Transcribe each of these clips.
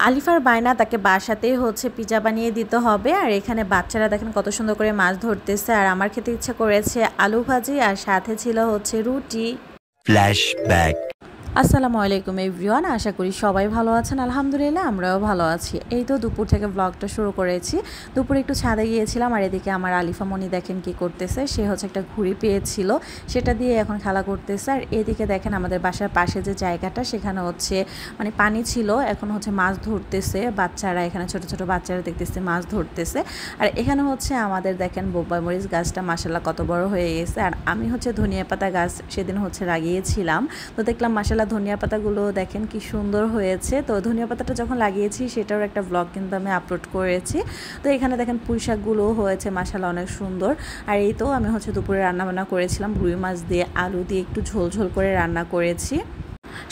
আলিফার বায়না তাকে বাসাতেই হচ্ছে পিজা বানিয়ে দিতে হবে। আর এখানে বাচ্চারা দেখেন কত সুন্দর করে মাছ ধরতেছে। আর আমার খেতে ইচ্ছা করেছে আলু ভাজি, আর সাথে ছিল হচ্ছে রুটি। ফ্ল্যাশব্যাক। আসসালামু আলাইকুম এভরিওয়ান, আশা করি সবাই ভালো আছেন। আলহামদুলিল্লাহ আমরাও ভালো আছি। এই তো দুপুর থেকে ব্লগটা শুরু করেছি। দুপুরে একটু ছাদে গিয়েছিলাম, আর এদিকে আমার আলিফা মনি দেখেন কি করতেছে। সে হচ্ছে একটা ঘুড়ি পেয়েছিল, সেটা দিয়ে এখন খেলা করতেছে। আর এদিকে দেখেন আমাদের বাসার পাশে যে জায়গাটা, সেখানে হচ্ছে মানে পানি ছিল, এখন হচ্ছে মাছ ধরতেছে বাচ্চারা। এখানে ছোট ছোট বাচ্চারা দেখতেছে মাছ ধরতেছে। আর এখানে হচ্ছে আমাদের দেখেন বোম্বাই মরিচ গাছটা মাশাআল্লাহ কত বড় হয়ে গেছে। আর আমি হচ্ছে ধনিয়া পাতা গাছ সেদিন হচ্ছে লাগিয়েছিলাম, তো দেখলাম মাশাআল্লাহ ধনিয়া পাতাগুলো দেখেন কি সুন্দর হয়েছে। তো ধনিয়া পাতাটা যখন লাগিয়েছি সেটার একটা ব্লগ কিন্তু আমি আপলোড করেছি। তো এখানে দেখেন পুঁই শাকগুলো হয়েছে মাশাআল্লাহ অনেক সুন্দর। আর এই তো আমি হচ্ছে দুপুরে রান্নাবান্না করেছিলাম, রুই মাছ দিয়ে আলু দিয়ে একটু ঝোল ঝোল করে রান্না করেছি।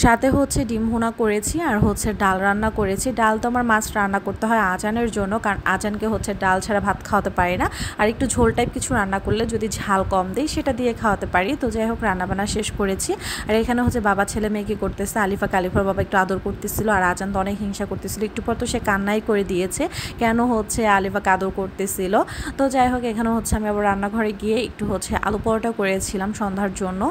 সাথে হচ্ছে ডিম ভুনা করেছি, আর হচ্ছে ডাল রান্না করেছি। ডাল তো আমার মাছ রান্না করতে হয় আজানের জন্য, কারণ আজানকে হচ্ছে ডাল ছাড়া ভাত খাওয়াতে পারি না। আর একটু ঝোল টাইপ কিছু রান্না করলে যদি ঝাল কম দেয় সেটা দিয়ে খাওয়াতে পারি। তো যাই হোক রান্নাবান্না শেষ করেছি। আর এখানে হচ্ছে বাবা ছেলে মেয়ে কি করতেছে, আলিফার বাবা একটু আদর করতেছিল, আর আজান তো অনেক হিংসা করতেছিল। একটু পর তো সে কান্নাই করে দিয়েছে, কেন হচ্ছে আলিফাকে আদর করতেছিল। তো যাই হোক এখানে হচ্ছে আমি আবার রান্নাঘরে গিয়ে একটু হচ্ছে আলু পরোটা করেছিলাম সন্ধ্যার জন্য।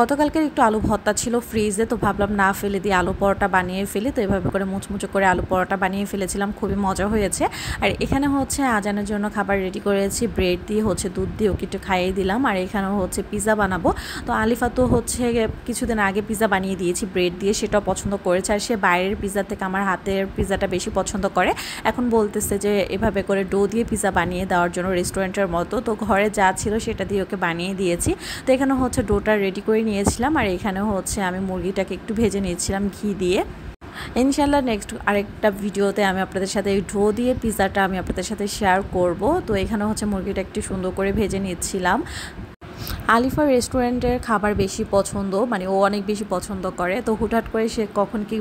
গতকালকের একটু আলু ভর্তা ছিল ফ্রিজে, তো ভাবলাম না ফেলে দিয়ে আলু পরোটা বানিয়ে ফেলি। তো এভাবে করে মুচমুচো করে আলু পরোটা বানিয়ে ফেলেছিলাম, খুবই মজা হয়েছে। আর এখানে হচ্ছে আজানের জন্য খাবার রেডি করেছি, ব্রেড দিয়ে হচ্ছে দুধ দিয়ে ওকে একটু খাইয়ে দিলাম। আর এখানেও হচ্ছে পিৎজা বানাবো। তো আলিফা তো হচ্ছে কিছুদিন আগে পিৎজা বানিয়ে দিয়েছি ব্রেড দিয়ে, সেটাও পছন্দ করেছে। আর সে বাইরের পিৎজা থেকে আমার হাতের পিৎজাটা বেশি পছন্দ করে। এখন বলতেছে যে এভাবে করে ডো দিয়ে পিৎজা বানিয়ে দেওয়ার জন্য রেস্টুরেন্টের মতো। তো ঘরে যা ছিল সেটা দিয়ে ওকে বানিয়ে দিয়েছি। তো এখানে হচ্ছে ডোটা রেডি করে নিয়েছিলাম। আর এখানে হচ্ছে আমি মুরগিটাকে একটু ভেজে নিয়েছিলাম ঘি দিয়ে। ইনশাআল্লাহ নেক্সট আরেকটা ভিডিওতে আমি আপনাদের সাথে এই ডো দিয়ে পিৎজাটা আমি আপনাদের সাথে শেয়ার করব। তো এখানে হচ্ছে মুরগিটা একটু সুন্দর করে ভেজে নিচ্ছিলাম। আলিফার রেস্টুরেন্টের খাবার বেশি পছন্দ, মানে ও অনেক বেশি পছন্দ করে। তো হুটহাট করে সে কখন কি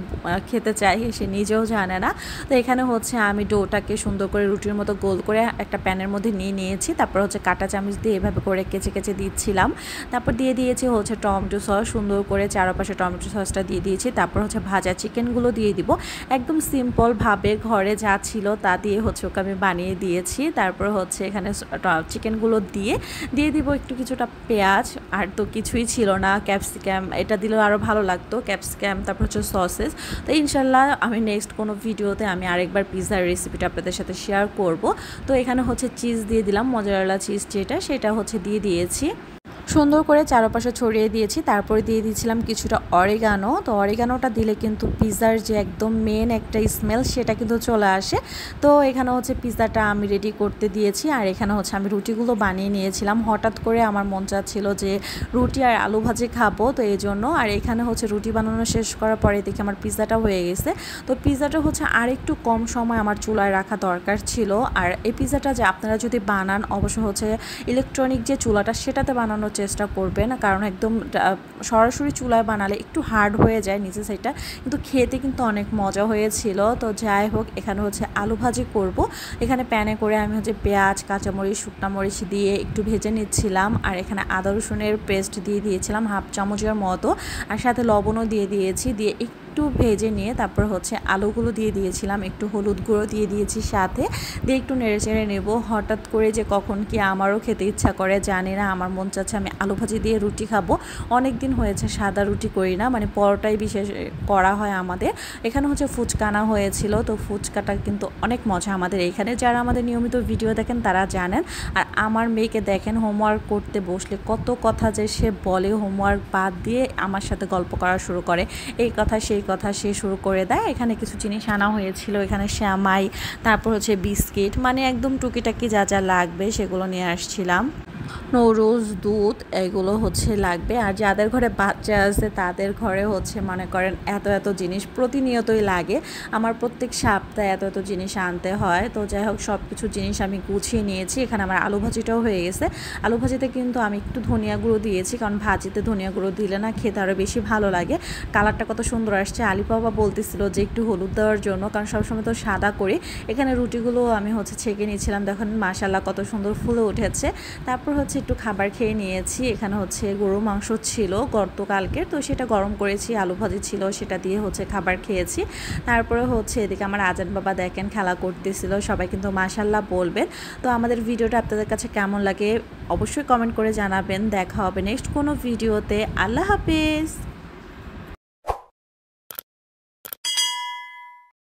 খেতে চায় সে নিজেও জানে না। তো এখানে হচ্ছে আমি ডোটাকে সুন্দর করে রুটির মতো গোল করে একটা প্যানের মধ্যে নিয়ে নিয়েছি। তারপর হচ্ছে কাঁটা চামচ দিয়ে এভাবে করে কেচে কেচে দিচ্ছিলাম। তারপর দিয়ে দিয়েছি হচ্ছে টমেটো সস, সুন্দর করে চারপাশে টমেটো সসটা দিয়ে দিয়েছি। তারপর হচ্ছে ভাজা চিকেনগুলো দিয়ে দিব। একদম সিম্পলভাবে ঘরে যা ছিল তা দিয়ে হচ্ছে ওকে আমি বানিয়ে দিয়েছি। তারপর হচ্ছে এখানে চিকেনগুলো দিয়ে দিব একটু কিছুটা পেঁয়াজ, আর তো কিছুই ছিল না, ক্যাপসিকাম এটা দিলেও আরও ভালো লাগতো, ক্যাপসিকাম তারপর হচ্ছে সসেস। তো ইনশাল্লাহ আমি নেক্সট কোনো ভিডিওতে আমি আরেকবার পিৎজার রেসিপিটা আপনাদের সাথে শেয়ার করব। তো এখানে হচ্ছে চিজ দিয়ে দিলাম, মজারেলা চিজ সেটা হচ্ছে দিয়ে দিয়েছি, সুন্দর করে চারপাশে ছড়িয়ে দিয়েছি। তারপরে দিয়ে দিয়েছিলাম কিছুটা অরিগানো। তো অরিগানোটা দিলে কিন্তু পিৎজার যে একদম মেন একটা স্মেল সেটা কিন্তু চলে আসে। তো এখানে হচ্ছে পিৎজাটা আমি রেডি করতে দিয়েছি। আর এখানে হচ্ছে আমি রুটিগুলো বানিয়ে নিয়েছিলাম। হঠাৎ করে আমার মন চাচ্ছিল যে রুটি আর আলু ভাজি খাবো, তো এই জন্য। আর এখানে হচ্ছে রুটি বানানো শেষ করার পরে দেখি আমার পিৎজাটা হয়ে গেছে। তো পিৎজাটা হচ্ছে আর একটু কম সময় আমার চুলায় রাখা দরকার ছিল। আর এই পিৎজাটা যে আপনারা যদি বানান অবশ্যই হচ্ছে ইলেকট্রনিক যে চুলাটা সেটাতে বানানোর চেষ্টা করবেন, কারণ একদম সরাসরি চুলায় বানালে একটু হার্ড হয়ে যায় নিচে সাইডটা, কিন্তু খেতে কিন্তু অনেক মজা হয়েছিল। তো যাই হোক এখানে হচ্ছে আলু ভাজি করব। এখানে প্যানে করে আমি হচ্ছে পেঁয়াজ, কাঁচামরিচ, শুকনা মরিচ দিয়ে একটু ভেজে নিচ্ছিলাম। আর এখানে আদা রসুনের পেস্ট দিয়ে দিয়েছিলাম হাফ চামচের মতো, আর সাথে লবণও দিয়ে দিয়েছি। দিয়ে একটু ভেজে নিয়ে তারপর হচ্ছে আলুগুলো দিয়ে দিয়েছিলাম, একটু হলুদ গুঁড়ো দিয়ে দিয়েছি সাথে, দিয়ে একটু নেড়ে চেড়ে নেব। হঠাৎ করে যে কখন কি আমারও খেতে ইচ্ছা করে জানি না, আমার মন চাচ্ছে আমি আলু ভাজি দিয়ে রুটি খাবো। অনেক দিন হয়েছে সাদা রুটি করি না, মানে পরোটাই বিশেষ করা হয় আমাদের। এখানে হচ্ছে ফুচকা আনা হয়েছিল, তো ফুচকাটা কিন্তু অনেক মজা আমাদের এইখানে। যারা আমাদের নিয়মিত ভিডিও দেখেন তারা জানেন। আর আমার মেয়েকে দেখেন হোমওয়ার্ক করতে বসলে কত কথা যে সে বলে, হোমওয়ার্ক বাদ দিয়ে আমার সাথে গল্প করা শুরু করে, এই কথা সেই কথা সে শুরু করে দেয়। এখানে কিছু জিনিস আনা হয়েছিল, এখানে শ্যামাই, তারপর হচ্ছে বিস্কিট, মানে একদম টুকিটাকি যা যা লাগবে সেগুলো নিয়ে আসছিলাম। নরুজ, দুধ এগুলো হচ্ছে লাগবে। আর যাদের ঘরে বাচ্চা আছে তাদের ঘরে হচ্ছে মনে করেন এত এত জিনিস প্রতিনিয়তই লাগে। আমার প্রত্যেক সপ্তাহে এত এত জিনিস আনতে হয়। তো যাই হোক সব কিছু জিনিস আমি গুছিয়ে নিয়েছি। এখানে আমার আলু ভাজিটাও হয়ে গেছে। আলু ভাজিতে কিন্তু আমি একটু ধনিয়া গুঁড়ো দিয়েছি, কারণ ভাজিতে ধনিয়া গুঁড়ো দিলে না খেতে আরও বেশি ভালো লাগে। কালারটা কত সুন্দর আসছে। আলিফ বাবা বলতেছিল যে একটু হলুদ দেওয়ার জন্য, কারণ সবসময় তো সাদা করি। এখানে রুটিগুলো আমি হচ্ছে ছেঁকে নিয়েছিলাম, দেখুন মাশাআল্লাহ কত সুন্দর ফুলে উঠেছে। তারপর হচ্ছে একটু খাবার খেয়ে নিয়েছি। এখানে হচ্ছে গরুর মাংস ছিল গতকালকের, তো সেটা গরম করেছি, আলু ভাজি ছিল সেটা দিয়ে হচ্ছে খাবার খেয়েছি। তারপরে হচ্ছে এদিকে আমার আজান বাবা দেখেন খেলা করতেছিল, সবাই কিন্তু মাশাআল্লাহ বলবেন। তো আমাদের ভিডিওটা আপনাদের কাছে কেমন লাগে অবশ্যই কমেন্ট করে জানাবেন। দেখা হবে নেক্সট কোনো ভিডিওতে। আল্লাহ হাফেজ।